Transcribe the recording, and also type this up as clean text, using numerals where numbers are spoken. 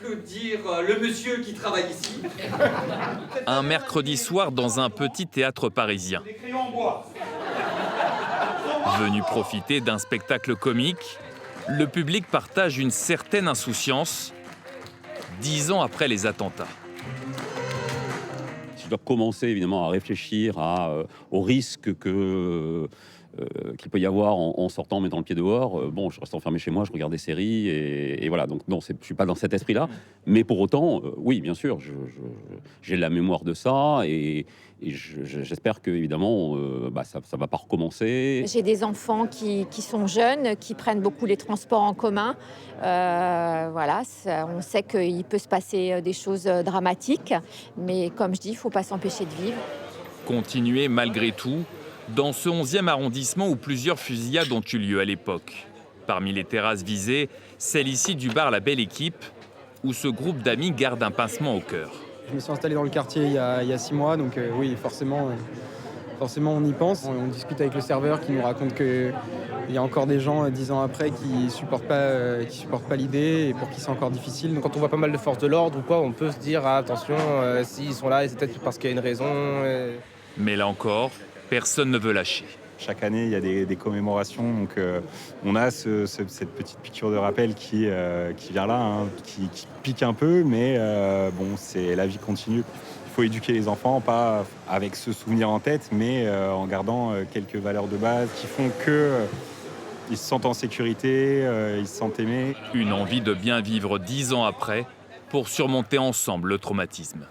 applaudir le monsieur qui travaille ici. Un mercredi soir dans un petit théâtre parisien. Des crayons en bois. Venu profiter d'un spectacle comique, le public partage une certaine insouciance 10 ans après les attentats. Si je dois commencer évidemment à réfléchir au risque qu'il peut y avoir en sortant, en mettant le pied dehors, bon, je reste enfermé chez moi, je regarde des séries et voilà. Donc non, je suis pas dans cet esprit-là. Mais pour autant, oui, bien sûr, j'ai la mémoire de ça et j'espère que évidemment, ça va pas recommencer. J'ai des enfants qui sont jeunes, qui prennent beaucoup les transports en commun. Voilà, on sait qu'il peut se passer des choses dramatiques, mais comme je dis, il ne faut pas s'empêcher de vivre. Continuer malgré tout dans ce 11e arrondissement où plusieurs fusillades ont eu lieu à l'époque. Parmi les terrasses visées, celle ici du bar La Belle Équipe, où ce groupe d'amis garde un pincement au cœur. Je me suis installé dans le quartier il y a 6 mois, donc oui, forcément on y pense. On discute avec le serveur qui nous raconte qu'il y a encore des gens 10 ans après qui supportent pas l'idée et pour qui c'est encore difficile. Donc, quand on voit pas mal de forces de l'ordre ou quoi, on peut se dire attention, s'ils sont là, c'est peut-être parce qu'il y a une raison. Mais là encore, personne ne veut lâcher. Chaque année, il y a des commémorations, donc on a cette petite piqûre de rappel qui vient là, hein, qui pique un peu, mais bon, c'est la vie continue. Il faut éduquer les enfants, pas avec ce souvenir en tête, mais en gardant quelques valeurs de base qui font qu'ils se sentent en sécurité, ils se sentent aimés. Une envie de bien vivre 10 ans après pour surmonter ensemble le traumatisme.